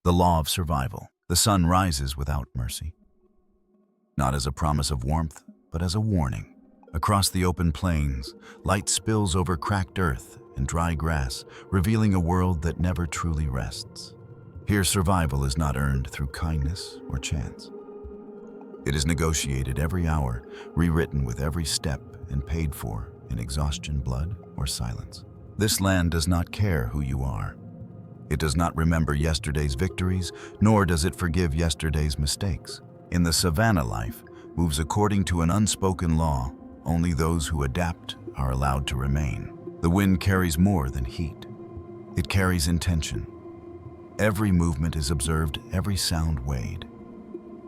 The law of survival. The sun rises without mercy. Not as a promise of warmth, but as a warning. Across the open plains, light spills over cracked earth and dry grass, revealing a world that never truly rests. Here, survival is not earned through kindness or chance. It is negotiated every hour, rewritten with every step, and paid for in exhaustion, blood, or silence. This land does not care who you are. It does not remember yesterday's victories, nor does it forgive yesterday's mistakes. In the savannah, life moves according to an unspoken law. Only those who adapt are allowed to remain. The wind carries more than heat. It carries intention. Every movement is observed, every sound weighed.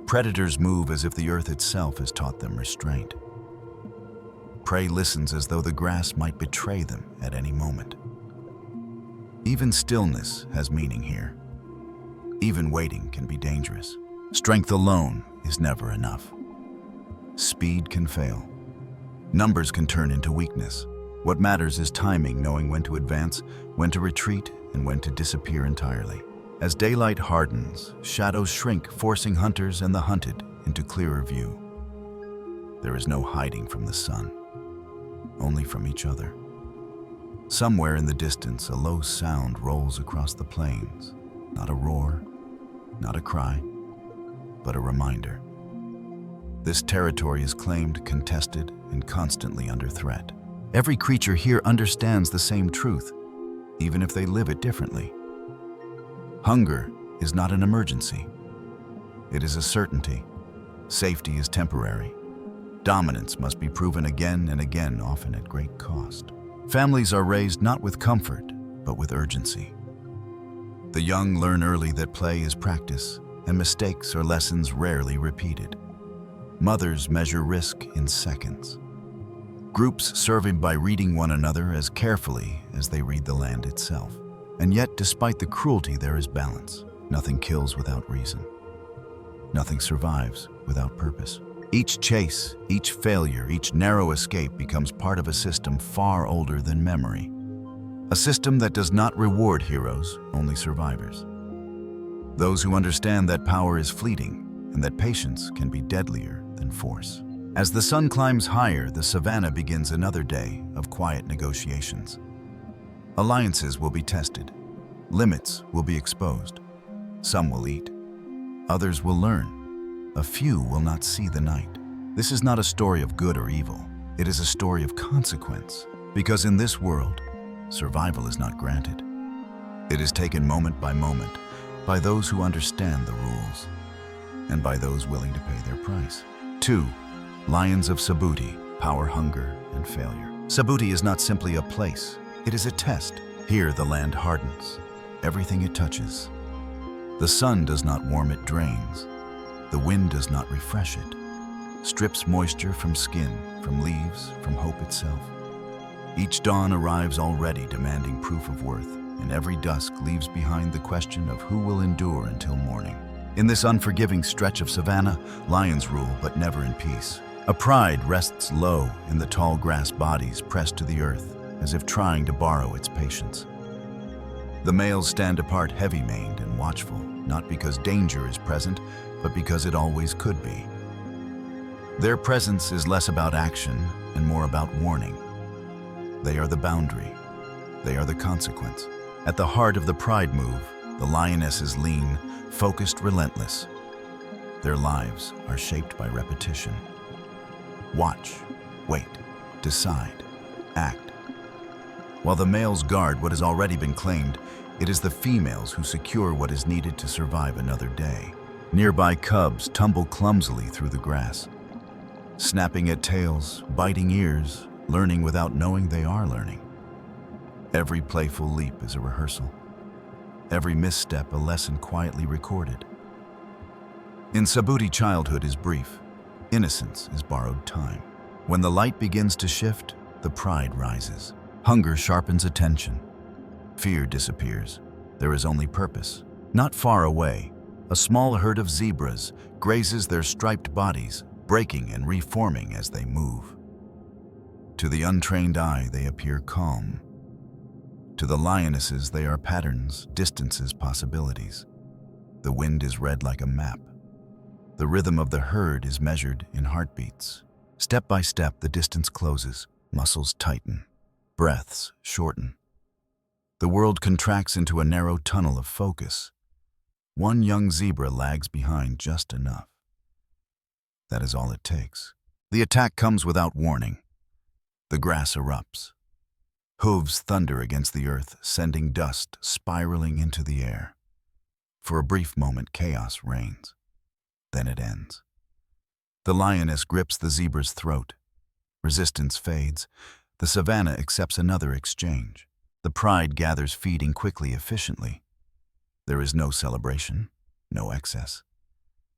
Predators move as if the earth itself has taught them restraint. Prey listens as though the grass might betray them at any moment. Even stillness has meaning here. Even waiting can be dangerous. Strength alone is never enough. Speed can fail. Numbers can turn into weakness. What matters is timing, knowing when to advance, when to retreat, and when to disappear entirely. As daylight hardens, shadows shrink, forcing hunters and the hunted into clearer view. There is no hiding from the sun, only from each other. Somewhere in the distance, a low sound rolls across the plains. Not a roar, not a cry, but a reminder. This territory is claimed, contested, and constantly under threat. Every creature here understands the same truth, even if they live it differently. Hunger is not an emergency. It is a certainty. Safety is temporary. Dominance must be proven again and again, often at great cost. Families are raised not with comfort, but with urgency. The young learn early that play is practice, and mistakes are lessons rarely repeated. Mothers measure risk in seconds. Groups survey by reading one another as carefully as they read the land itself. And yet, despite the cruelty, there is balance. Nothing kills without reason. Nothing survives without purpose. Each chase, each failure, each narrow escape becomes part of a system far older than memory. A system that does not reward heroes, only survivors. Those who understand that power is fleeting and that patience can be deadlier than force. As the sun climbs higher, the savannah begins another day of quiet negotiations. Alliances will be tested. Limits will be exposed. Some will eat. Others will learn. A few will not see the night. This is not a story of good or evil. It is a story of consequence. Because in this world, survival is not granted. It is taken moment by those who understand the rules, and by those willing to pay their price. 2. Lions of Sabuti, power, hunger, and failure. Sabuti is not simply a place. It is a test. Here the land hardens, everything it touches. The sun does not warm, it drains. The wind does not refresh it. Strips moisture from skin, from leaves, from hope itself. Each dawn arrives already demanding proof of worth, and every dusk leaves behind the question of who will endure until morning. In this unforgiving stretch of savannah, lions rule, but never in peace. A pride rests low in the tall grass bodies pressed to the earth, as if trying to borrow its patience. The males stand apart, heavy-maned and watchful, not because danger is present, but because it always could be. Their presence is less about action and more about warning. They are the boundary. They are the consequence. At the heart of the pride move, the lionesses lean, focused, relentless. Their lives are shaped by repetition. Watch, wait, decide, act. While the males guard what has already been claimed, it is the females who secure what is needed to survive another day. Nearby cubs tumble clumsily through the grass, snapping at tails, biting ears, learning without knowing they are learning. Every playful leap is a rehearsal. Every misstep a lesson quietly recorded. In Sabuti, childhood is brief. Innocence is borrowed time. When the light begins to shift, the pride rises. Hunger sharpens attention. Fear disappears. There is only purpose. Not far away, a small herd of zebras grazes their striped bodies, breaking and reforming as they move. To the untrained eye, they appear calm. To the lionesses, they are patterns, distances, possibilities. The wind is read like a map. The rhythm of the herd is measured in heartbeats. Step by step, the distance closes, muscles tighten, breaths shorten. The world contracts into a narrow tunnel of focus. One young zebra lags behind just enough. That is all it takes. The attack comes without warning. The grass erupts. Hooves thunder against the earth, sending dust spiraling into the air. For a brief moment, chaos reigns. Then it ends. The lioness grips the zebra's throat. Resistance fades. The savannah accepts another exchange. The pride gathers, feeding quickly, efficiently. There is no celebration, no excess.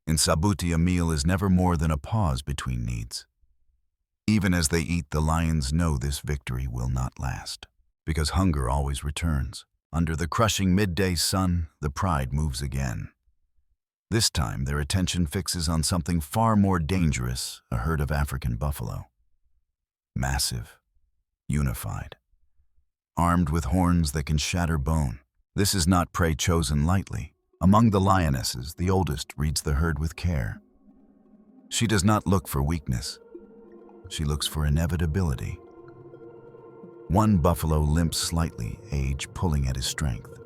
In Sabuti, a meal is never more than a pause between needs. Even as they eat, the lions know this victory will not last, because hunger always returns. Under the crushing midday sun, the pride moves again. This time, their attention fixes on something far more dangerous, a herd of African buffalo. Massive, unified, armed with horns that can shatter bone. This is not prey chosen lightly. Among the lionesses, the oldest reads the herd with care. She does not look for weakness. She looks for inevitability. One buffalo limps slightly, age pulling at his strength.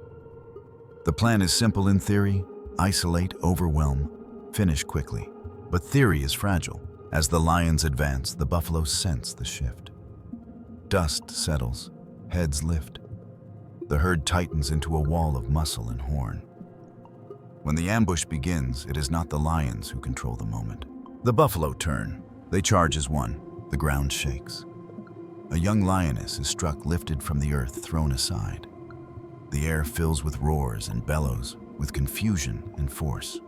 The plan is simple in theory: isolate, overwhelm, finish quickly. But theory is fragile. As the lions advance, the buffaloes sense the shift. Dust settles, heads lift. The herd tightens into a wall of muscle and horn. When the ambush begins, it is not the lions who control the moment. The buffalo turn. They charge as one. The ground shakes. A young lioness is struck, lifted from the earth, thrown aside. The air fills with roars and bellows, with confusion and force.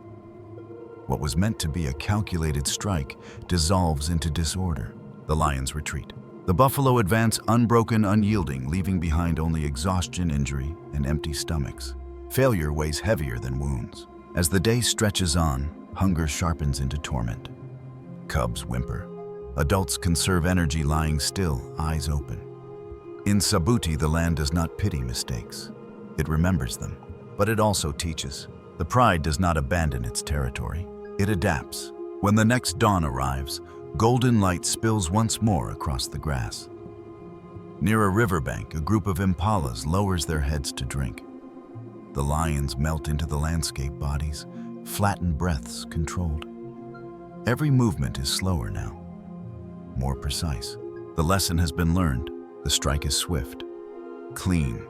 What was meant to be a calculated strike dissolves into disorder. The lions retreat. The buffalo advance unbroken, unyielding, leaving behind only exhaustion, injury, and empty stomachs. Failure weighs heavier than wounds. As the day stretches on, hunger sharpens into torment. Cubs whimper. Adults conserve energy lying still, eyes open. In Sabuti, the land does not pity mistakes. It remembers them, but it also teaches. The pride does not abandon its territory. It adapts. When the next dawn arrives, golden light spills once more across the grass. Near a riverbank, a group of impalas lowers their heads to drink. The lions melt into the landscape, bodies, flattened, breaths controlled. Every movement is slower now, more precise. The lesson has been learned. The strike is swift, clean.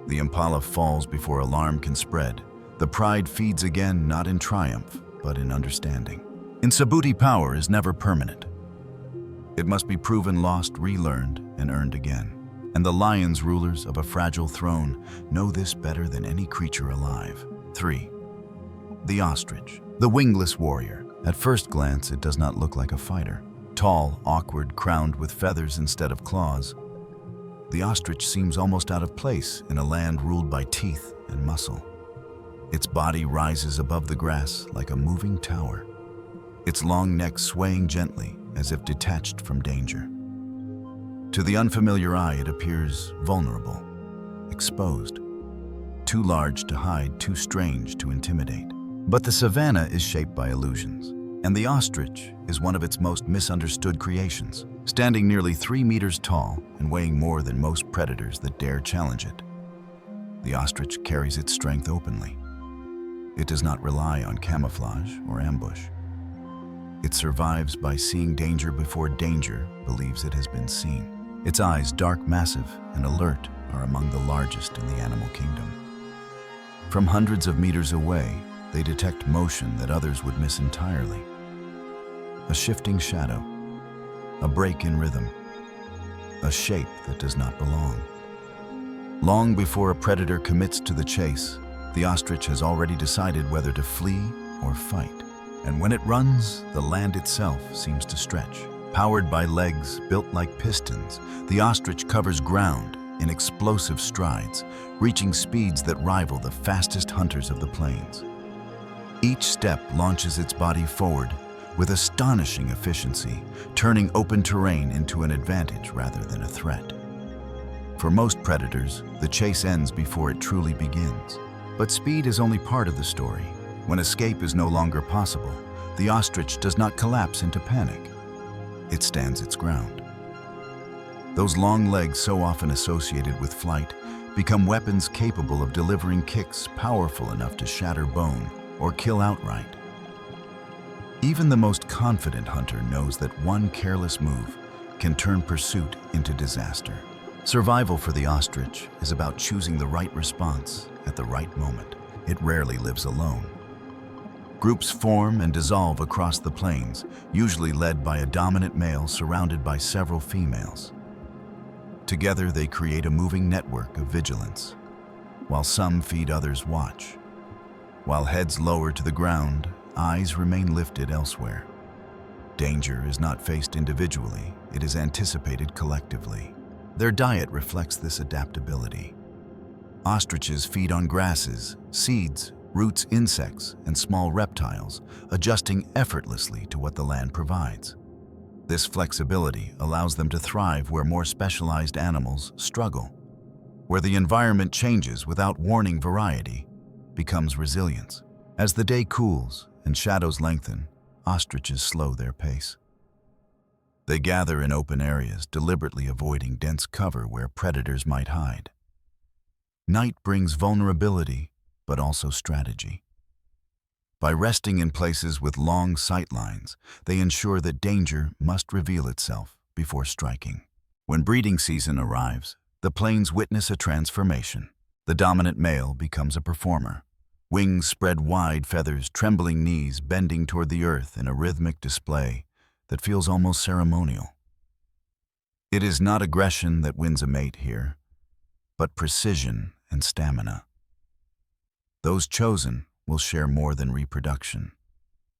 The impala falls before alarm can spread. The pride feeds again, not in triumph, but in understanding. In Sabuti, power is never permanent. It must be proven, lost, relearned, and earned again. And the lions, rulers of a fragile throne, know this better than any creature alive. 3. The ostrich, the wingless warrior. At first glance, it does not look like a fighter. Tall, awkward, crowned with feathers instead of claws. The ostrich seems almost out of place in a land ruled by teeth and muscle. Its body rises above the grass like a moving tower, its long neck swaying gently as if detached from danger. To the unfamiliar eye, it appears vulnerable, exposed, too large to hide, too strange to intimidate. But the savannah is shaped by illusions, and the ostrich is one of its most misunderstood creations, standing nearly 3 meters tall and weighing more than most predators that dare challenge it. The ostrich carries its strength openly. It does not rely on camouflage or ambush. It survives by seeing danger before danger believes it has been seen. Its eyes, dark, massive, and alert, are among the largest in the animal kingdom. From hundreds of meters away, they detect motion that others would miss entirely. A shifting shadow, a break in rhythm, a shape that does not belong. Long before a predator commits to the chase, the ostrich has already decided whether to flee or fight. And when it runs, the land itself seems to stretch. Powered by legs built like pistons, the ostrich covers ground in explosive strides, reaching speeds that rival the fastest hunters of the plains. Each step launches its body forward with astonishing efficiency, turning open terrain into an advantage rather than a threat. For most predators, the chase ends before it truly begins. But speed is only part of the story. When escape is no longer possible, the ostrich does not collapse into panic. It stands its ground. Those long legs so often associated with flight become weapons capable of delivering kicks powerful enough to shatter bone or kill outright. Even the most confident hunter knows that one careless move can turn pursuit into disaster. Survival for the ostrich is about choosing the right response at the right moment. It rarely lives alone. Groups form and dissolve across the plains, usually led by a dominant male surrounded by several females. Together, they create a moving network of vigilance, while some feed others watch. While heads lower to the ground, eyes remain lifted elsewhere. Danger is not faced individually, it is anticipated collectively. Their diet reflects this adaptability. Ostriches feed on grasses, seeds, roots, insects, and small reptiles, adjusting effortlessly to what the land provides. This flexibility allows them to thrive where more specialized animals struggle. Where the environment changes without warning, variety becomes resilience. As the day cools and shadows lengthen, ostriches slow their pace. They gather in open areas, deliberately avoiding dense cover where predators might hide. Night brings vulnerability, but also strategy. By resting in places with long sight lines, they ensure that danger must reveal itself before striking. When breeding season arrives, the plains witness a transformation. The dominant male becomes a performer. Wings spread wide, feathers, trembling knees, bending toward the earth in a rhythmic display that feels almost ceremonial. It is not aggression that wins a mate here, but precision and stamina. Those chosen will share more than reproduction.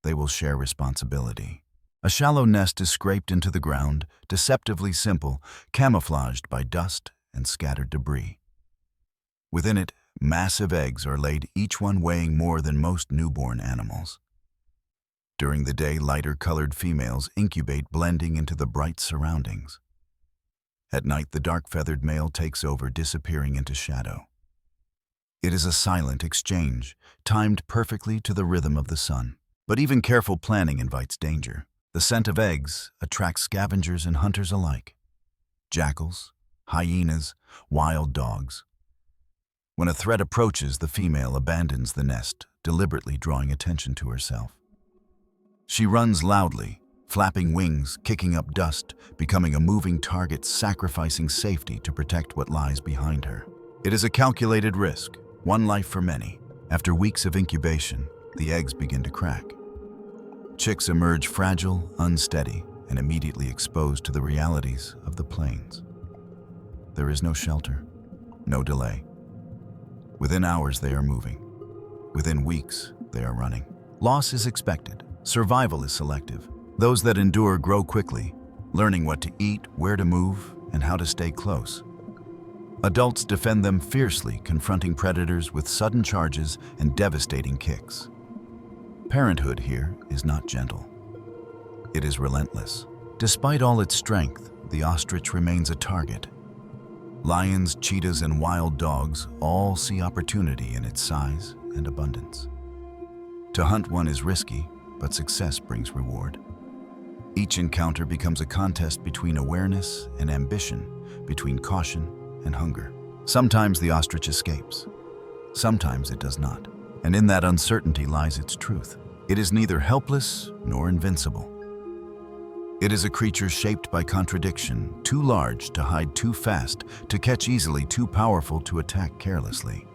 They will share responsibility. A shallow nest is scraped into the ground, deceptively simple, camouflaged by dust and scattered debris. Within it, massive eggs are laid, each one weighing more than most newborn animals. During the day, lighter-colored females incubate, blending into the bright surroundings. At night, the dark-feathered male takes over, disappearing into shadow. It is a silent exchange, timed perfectly to the rhythm of the sun. But even careful planning invites danger. The scent of eggs attracts scavengers and hunters alike. Jackals, hyenas, wild dogs. When a threat approaches, the female abandons the nest, deliberately drawing attention to herself. She runs loudly, flapping wings, kicking up dust, becoming a moving target, sacrificing safety to protect what lies behind her. It is a calculated risk, one life for many. After weeks of incubation, the eggs begin to crack. Chicks emerge fragile, unsteady, and immediately exposed to the realities of the plains. There is no shelter, no delay. Within hours, they are moving. Within weeks, they are running. Loss is expected. Survival is selective. Those that endure grow quickly, learning what to eat, where to move, and how to stay close. Adults defend them fiercely, confronting predators with sudden charges and devastating kicks. Parenthood here is not gentle. It is relentless. Despite all its strength, the ostrich remains a target. Lions, cheetahs, and wild dogs all see opportunity in its size and abundance. To hunt one is risky, but success brings reward. Each encounter becomes a contest between awareness and ambition, between caution and hunger. Sometimes the ostrich escapes. Sometimes it does not. And in that uncertainty lies its truth. It is neither helpless nor invincible. It is a creature shaped by contradiction, too large to hide, too fast to catch easily, too powerful to attack carelessly.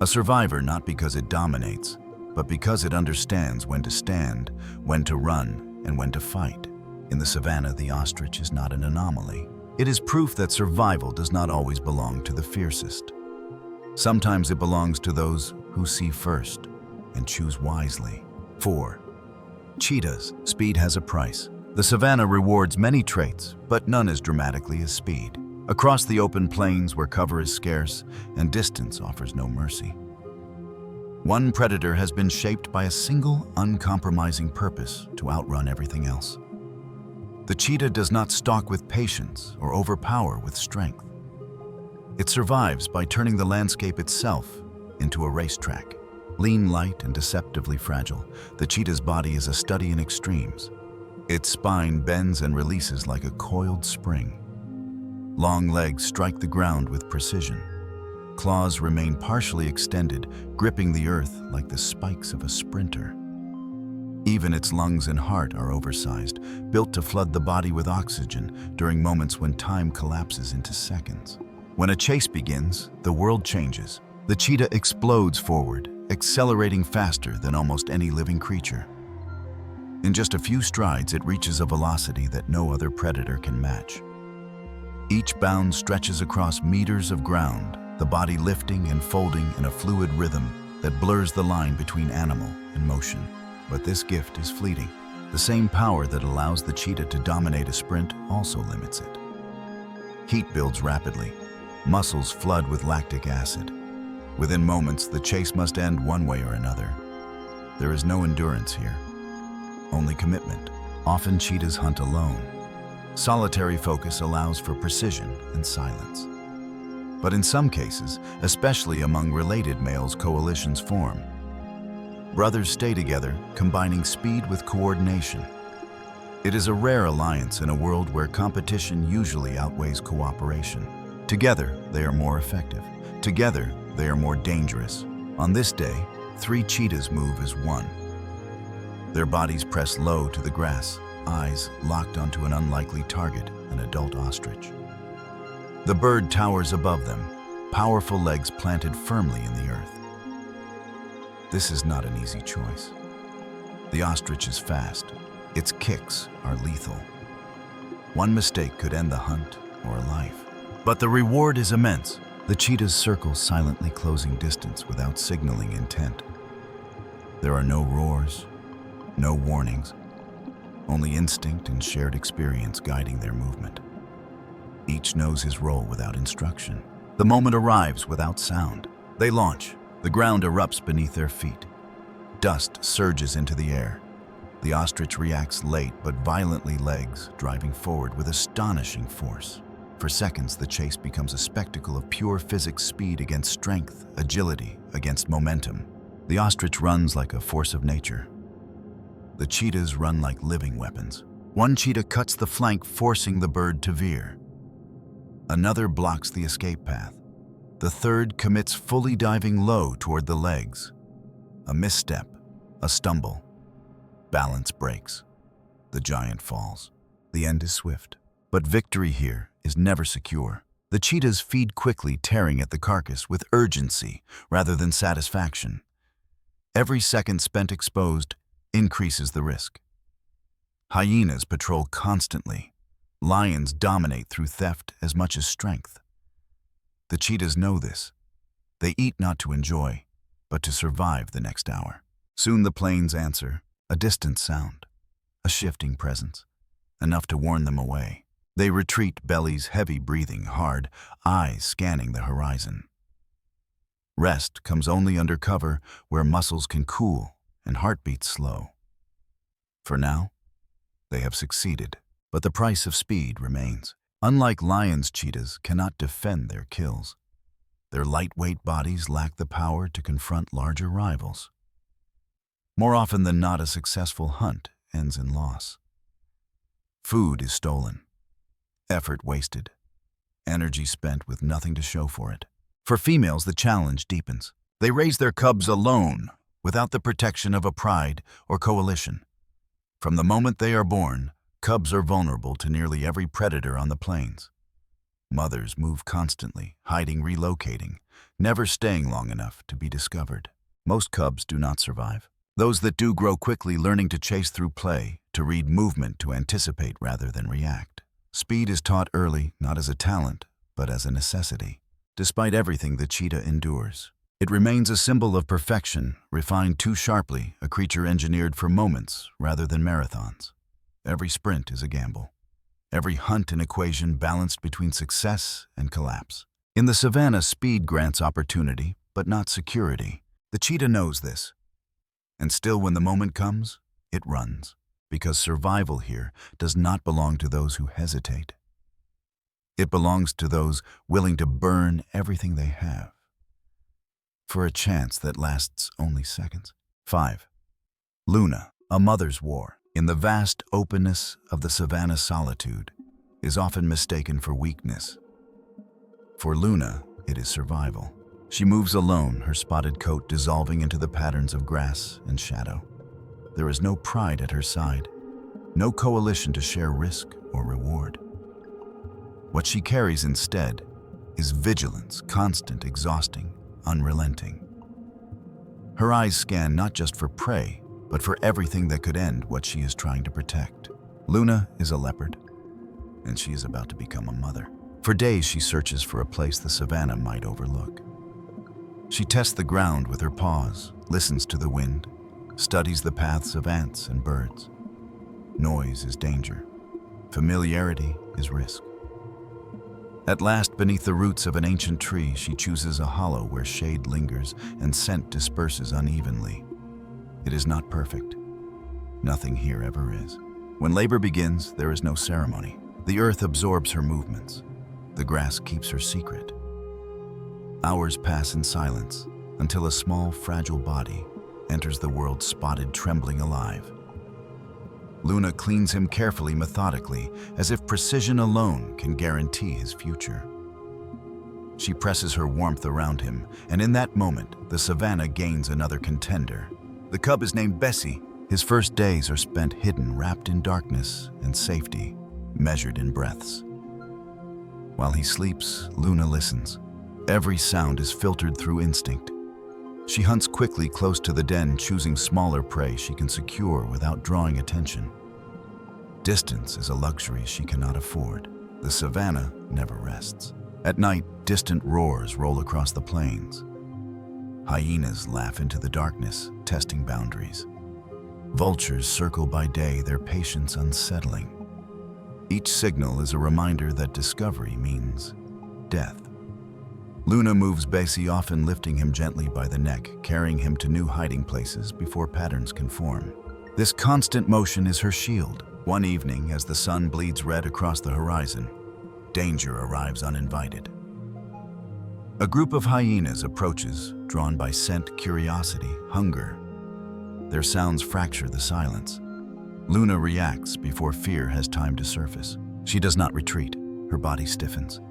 A survivor not because it dominates, but because it understands when to stand, when to run, and when to fight. In the savannah, the ostrich is not an anomaly. It is proof that survival does not always belong to the fiercest. Sometimes it belongs to those who see first and choose wisely. 4. Cheetahs. Speed has a price. The savannah rewards many traits, but none as dramatically as speed. Across the open plains where cover is scarce and distance offers no mercy. One predator has been shaped by a single, uncompromising purpose: to outrun everything else. The cheetah does not stalk with patience or overpower with strength. It survives by turning the landscape itself into a racetrack. Lean, light, and deceptively fragile, the cheetah's body is a study in extremes. Its spine bends and releases like a coiled spring. Long legs strike the ground with precision. Claws remain partially extended, gripping the earth like the spikes of a sprinter. Even its lungs and heart are oversized, built to flood the body with oxygen during moments when time collapses into seconds. When a chase begins, the world changes. The cheetah explodes forward, accelerating faster than almost any living creature. In just a few strides, it reaches a velocity that no other predator can match. Each bound stretches across meters of ground, the body lifting and folding in a fluid rhythm that blurs the line between animal and motion. But this gift is fleeting. The same power that allows the cheetah to dominate a sprint also limits it. Heat builds rapidly. Muscles flood with lactic acid. Within moments, the chase must end one way or another. There is no endurance here, only commitment. Often cheetahs hunt alone. Solitary focus allows for precision and silence. But in some cases, especially among related males, coalitions form. Brothers stay together, combining speed with coordination. It is a rare alliance in a world where competition usually outweighs cooperation. Together, they are more effective. Together, they are more dangerous. On this day, 3 cheetahs move as one. Their bodies press low to the grass, eyes locked onto an unlikely target, an adult ostrich. The bird towers above them, powerful legs planted firmly in the earth. This is not an easy choice. The ostrich is fast. Its kicks are lethal. One mistake could end the hunt or a life. But the reward is immense. The cheetahs circle silently, closing distance without signaling intent. There are no roars, no warnings, only instinct and shared experience guiding their movement. Each knows his role without instruction. The moment arrives without sound. They launch. The ground erupts beneath their feet. Dust surges into the air. The ostrich reacts late but violently, legs driving forward with astonishing force. For seconds, the chase becomes a spectacle of pure physics, speed against strength, agility against momentum. The ostrich runs like a force of nature. The cheetahs run like living weapons. One cheetah cuts the flank, forcing the bird to veer. Another blocks the escape path. The third commits, fully diving low toward the legs. A misstep, a stumble. Balance breaks. The giant falls. The end is swift. But victory here is never secure. The cheetahs feed quickly, tearing at the carcass with urgency rather than satisfaction. Every second spent exposed increases the risk. Hyenas patrol constantly. Lions dominate through theft as much as strength. The cheetahs know this. They eat not to enjoy, but to survive the next hour. Soon the plains answer, a distant sound, a shifting presence, enough to warn them away. They retreat, bellies heavy, breathing hard, eyes scanning the horizon. Rest comes only under cover, where muscles can cool and heartbeats slow. For now, they have succeeded, but the price of speed remains. Unlike lions, cheetahs cannot defend their kills. Their lightweight bodies lack the power to confront larger rivals. More often than not, a successful hunt ends in loss. Food is stolen, effort wasted, energy spent with nothing to show for it. For females, the challenge deepens. They raise their cubs alone, without the protection of a pride or coalition. From the moment they are born, cubs are vulnerable to nearly every predator on the plains. Mothers move constantly, hiding, relocating, never staying long enough to be discovered. Most cubs do not survive. Those that do grow quickly, learning to chase through play, to read movement, to anticipate rather than react. Speed is taught early, not as a talent, but as a necessity. Despite everything the cheetah endures, it remains a symbol of perfection, refined too sharply, a creature engineered for moments rather than marathons. Every sprint is a gamble. Every hunt an equation balanced between success and collapse. In the savannah, speed grants opportunity, but not security. The cheetah knows this. And still, when the moment comes, it runs, because survival here does not belong to those who hesitate. It belongs to those willing to burn everything they have. for a chance that lasts only seconds. 5. Luna, a mother's war, in the vast openness of the savannah solitude, is often mistaken for weakness. For Luna, it is survival. She moves alone, her spotted coat dissolving into the patterns of grass and shadow. There is no pride at her side, no coalition to share risk or reward. What she carries instead is vigilance, constant, exhausting, unrelenting. Her eyes scan not just for prey, but for everything that could end what she is trying to protect. Luna is a leopard, and she is about to become a mother. For days she searches for a place the savannah might overlook. She tests the ground with her paws, listens to the wind, studies the paths of ants and birds. Noise is danger. Familiarity is risk. At last, beneath the roots of an ancient tree, she chooses a hollow where shade lingers and scent disperses unevenly. It is not perfect. Nothing here ever is. When labor begins, there is no ceremony. The earth absorbs her movements. The grass keeps her secret. Hours pass in silence until a small, fragile body enters the world spotted, trembling alive. Luna cleans him carefully, methodically, as if precision alone can guarantee his future. She presses her warmth around him, and in that moment, the savannah gains another contender. The cub is named Bessie. His first days are spent hidden, wrapped in darkness and safety, measured in breaths. While he sleeps, Luna listens. Every sound is filtered through instinct. She hunts quickly close to the den, choosing smaller prey she can secure without drawing attention. Distance is a luxury she cannot afford. The savannah never rests. At night, distant roars roll across the plains. Hyenas laugh into the darkness, testing boundaries. Vultures circle by day, their patience unsettling. Each signal is a reminder that discovery means death. Luna moves Bessie, often lifting him gently by the neck, carrying him to new hiding places before patterns can form. This constant motion is her shield. One evening, as the sun bleeds red across the horizon, danger arrives uninvited. A group of hyenas approaches, drawn by scent, curiosity, hunger. Their sounds fracture the silence. Luna reacts before fear has time to surface. She does not retreat. Her body stiffens.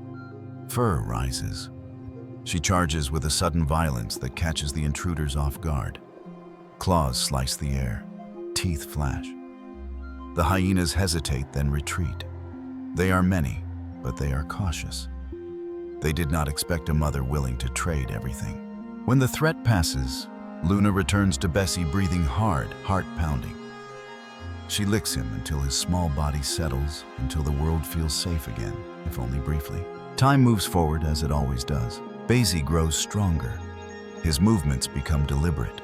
Fur rises. She charges with a sudden violence that catches the intruders off guard. Claws slice the air. Teeth flash. The hyenas hesitate, then retreat. They are many, but they are cautious. They did not expect a mother willing to trade everything. When the threat passes, Luna returns to Bessie, breathing hard, heart pounding. She licks him until his small body settles, until the world feels safe again, if only briefly. Time moves forward as it always does. Bessie grows stronger. His movements become deliberate.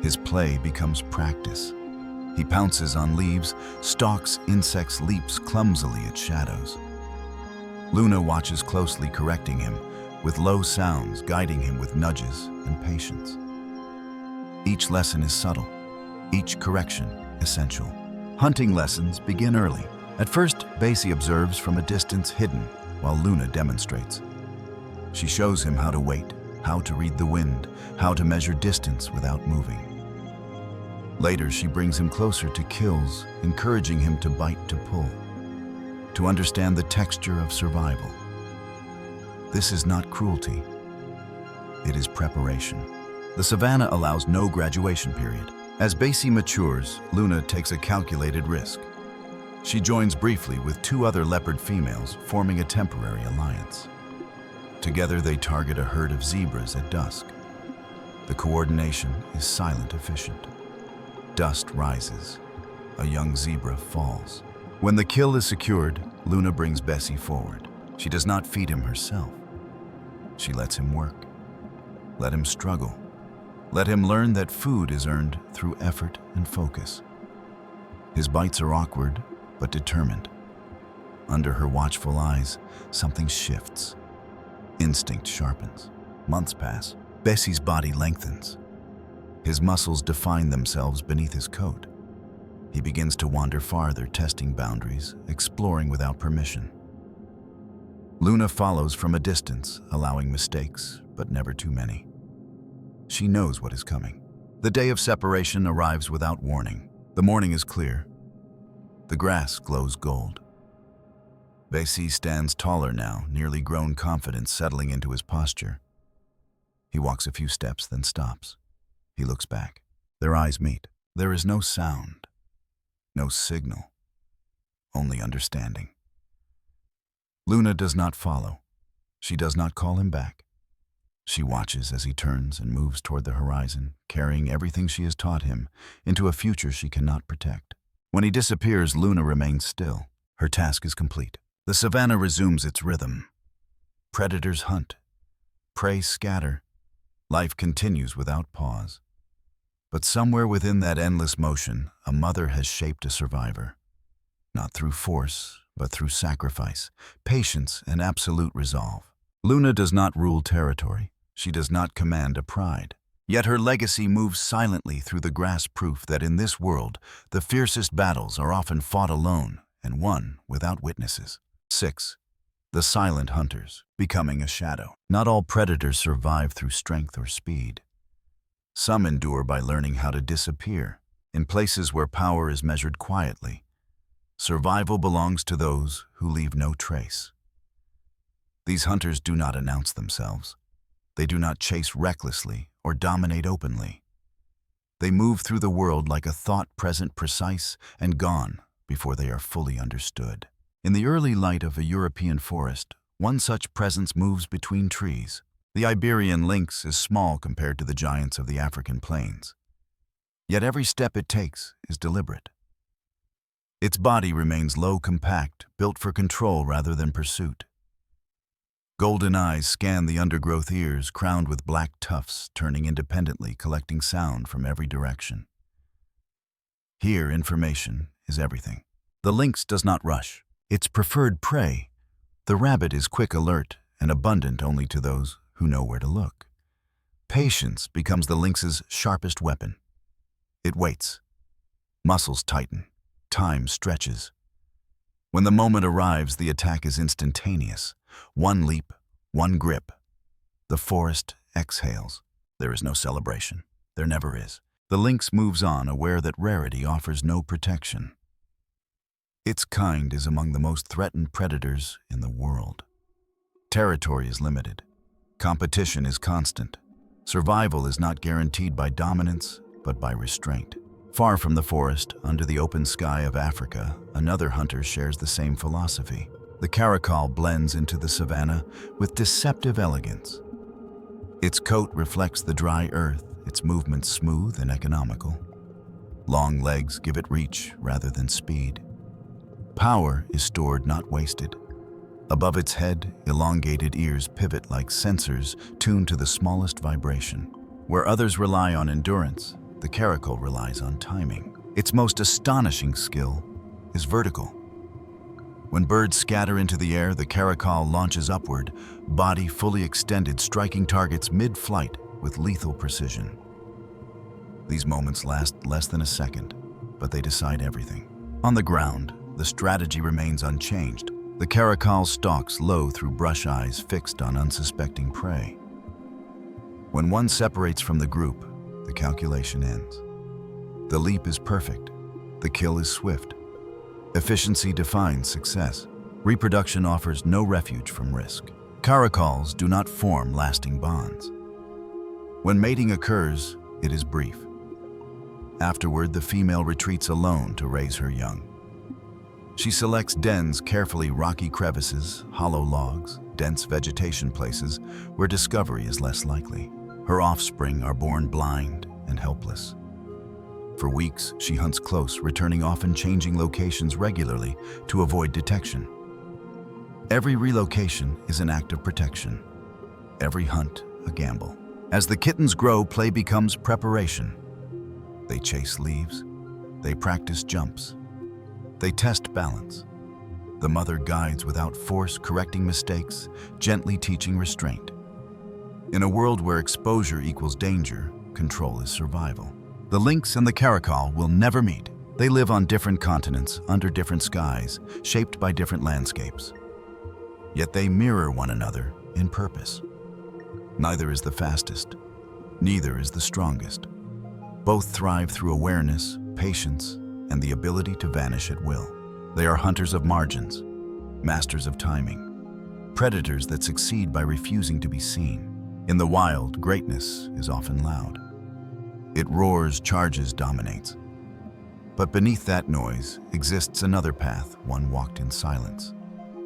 His play becomes practice. He pounces on leaves, stalks insects, leaps clumsily at shadows. Luna watches closely, correcting him, with low sounds, guiding him with nudges and patience. Each lesson is subtle, each correction essential. Hunting lessons begin early. At first, Bessie observes from a distance, hidden, while Luna demonstrates. She shows him how to wait, how to read the wind, how to measure distance without moving. Later, she brings him closer to kills, encouraging him to bite, to pull, to understand the texture of survival. This is not cruelty. It is preparation. The savannah allows no graduation period. As Bessie matures, Luna takes a calculated risk. She joins briefly with 2 other leopard females, forming a temporary alliance. Together, they target a herd of zebras at dusk. The coordination is silent, efficient. Dust rises. A young zebra falls. When the kill is secured, Luna brings Bessie forward. She does not feed him herself. She lets him work. Let him struggle. Let him learn that food is earned through effort and focus. His bites are awkward, but determined. Under her watchful eyes, something shifts. Instinct sharpens. Months pass. Bessie's body lengthens. His muscles define themselves beneath his coat. He begins to wander farther, testing boundaries, exploring without permission. Luna follows from a distance, allowing mistakes, but never too many. she knows what is coming. The day of separation arrives without warning. The morning is clear. The grass glows gold. Bessie stands taller now, nearly grown confidence settling into his posture. He walks a few steps, then stops. He looks back. Their eyes meet. There is no sound, no signal, only understanding. Luna does not follow. She does not call him back. She watches as he turns and moves toward the horizon, carrying everything she has taught him into a future she cannot protect. When he disappears, Luna remains still. Her task is complete. The savannah resumes its rhythm. Predators hunt. Prey scatter. Life continues without pause. But somewhere within that endless motion, a mother has shaped a survivor. Not through force, but through sacrifice, patience, and absolute resolve. Luna does not rule territory. She does not command a pride. Yet her legacy moves silently through the grass, proof that in this world, the fiercest battles are often fought alone and won without witnesses. 6. The silent hunters, becoming a shadow. Not all predators survive through strength or speed. Some endure by learning how to disappear in places where power is measured quietly. Survival belongs to those who leave no trace. These hunters do not announce themselves. They do not chase recklessly or dominate openly. They move through the world like a thought, present, precise, and gone before they are fully understood. In the early light of a European forest, one such presence moves between trees. The Iberian lynx is small compared to the giants of the African plains. Yet every step it takes is deliberate. Its body remains low, compact, built for control rather than pursuit. Golden eyes scan the undergrowth, ears crowned with black tufts, turning independently, collecting sound from every direction. Here, information is everything. The lynx does not rush. Its preferred prey, the rabbit, is quick, alert, and abundant only to those who know where to look. Patience becomes the lynx's sharpest weapon. It waits. Muscles tighten. Time stretches. When the moment arrives, the attack is instantaneous. One leap, one grip. The forest exhales. There is no celebration. There never is. The lynx moves on, aware that rarity offers no protection. Its kind is among the most threatened predators in the world. Territory is limited. Competition is constant. Survival is not guaranteed by dominance, but by restraint. Far from the forest, under the open sky of Africa, another hunter shares the same philosophy. The caracal blends into the savannah with deceptive elegance. Its coat reflects the dry earth, its movements smooth and economical. Long legs give it reach rather than speed. Power is stored, not wasted. Above its head, elongated ears pivot like sensors tuned to the smallest vibration. Where others rely on endurance, the caracal relies on timing. Its most astonishing skill is vertical. When birds scatter into the air, the caracal launches upward, body fully extended, striking targets mid-flight with lethal precision. These moments last less than a second, but they decide everything. On the ground, the strategy remains unchanged. The caracal stalks low through brush, eyes fixed on unsuspecting prey. When one separates from the group, the calculation ends. The leap is perfect. The kill is swift. Efficiency defines success. Reproduction offers no refuge from risk. Caracals do not form lasting bonds. When mating occurs, it is brief. Afterward, the female retreats alone to raise her young. She selects dens carefully, rocky crevices, hollow logs, dense vegetation, places where discovery is less likely. Her offspring are born blind and helpless. For weeks, she hunts close, returning, often changing locations regularly to avoid detection. Every relocation is an act of protection. Every hunt, a gamble. As the kittens grow, play becomes preparation. They chase leaves. They practice jumps. They test balance. The mother guides without force, correcting mistakes, gently teaching restraint. In a world where exposure equals danger, control is survival. The lynx and the caracal will never meet. They live on different continents, under different skies, shaped by different landscapes. Yet they mirror one another in purpose. Neither is the fastest. Neither is the strongest. Both thrive through awareness, patience, and the ability to vanish at will. They are hunters of margins, masters of timing, predators that succeed by refusing to be seen. In the wild, greatness is often loud. It roars, charges, dominates. But beneath that noise exists another path, one walked in silence,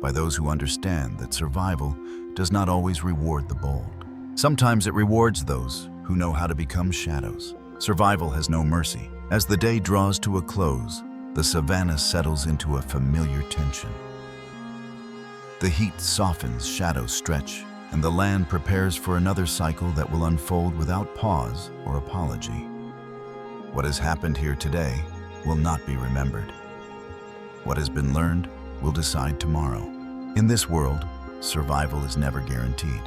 by those who understand that survival does not always reward the bold. Sometimes it rewards those who know how to become shadows. Survival has no mercy. As the day draws to a close, the savannah settles into a familiar tension. The heat softens, shadows stretch, and the land prepares for another cycle that will unfold without pause or apology. What has happened here today will not be remembered. What has been learned will decide tomorrow. In this world, survival is never guaranteed.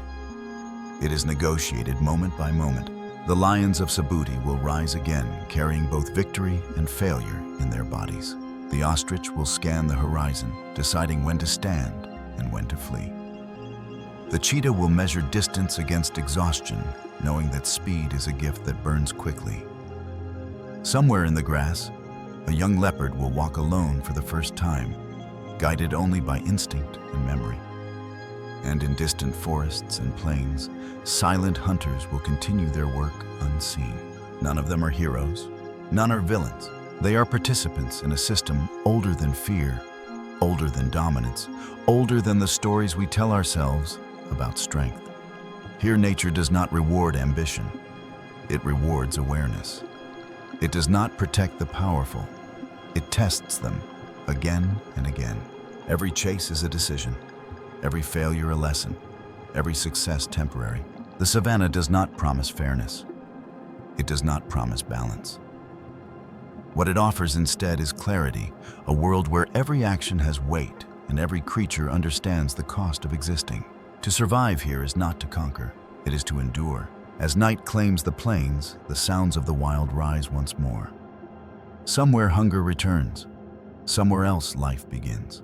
It is negotiated moment by moment. The lions of Sabuti will rise again, carrying both victory and failure in their bodies. The ostrich will scan the horizon, deciding when to stand and when to flee. The cheetah will measure distance against exhaustion, knowing that speed is a gift that burns quickly. Somewhere in the grass, a young leopard will walk alone for the first time, guided only by instinct and memory. And in distant forests and plains, silent hunters will continue their work unseen. None of them are heroes, none are villains. They are participants in a system older than fear, older than dominance, older than the stories we tell ourselves about strength. Here nature does not reward ambition, it rewards awareness. It does not protect the powerful, it tests them again and again. Every chase is a decision, every failure a lesson, every success temporary. The savannah does not promise fairness. It does not promise balance. What it offers instead is clarity, a world where every action has weight and every creature understands the cost of existing. To survive here is not to conquer, it is to endure. As night claims the plains, the sounds of the wild rise once more. Somewhere hunger returns, somewhere else life begins.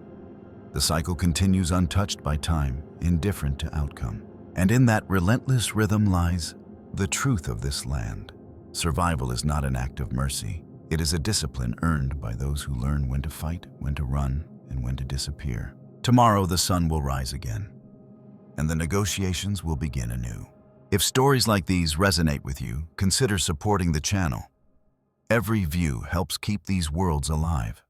The cycle continues untouched by time, indifferent to outcome. And in that relentless rhythm lies the truth of this land. Survival is not an act of mercy. It is a discipline earned by those who learn when to fight, when to run, and when to disappear. Tomorrow the sun will rise again, and the negotiations will begin anew. If stories like these resonate with you, consider supporting the channel. Every view helps keep these worlds alive.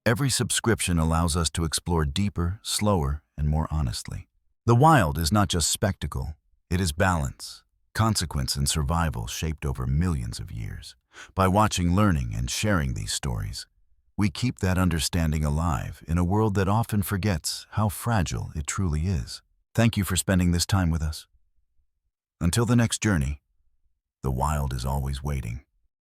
Every subscription allows us to explore deeper, slower, and more honestly. The wild is not just spectacle, it is balance, consequence, and survival shaped over millions of years. By watching, learning, and sharing these stories, we keep that understanding alive in a world that often forgets how fragile it truly is. Thank you for spending this time with us. Until the next journey, the wild is always waiting.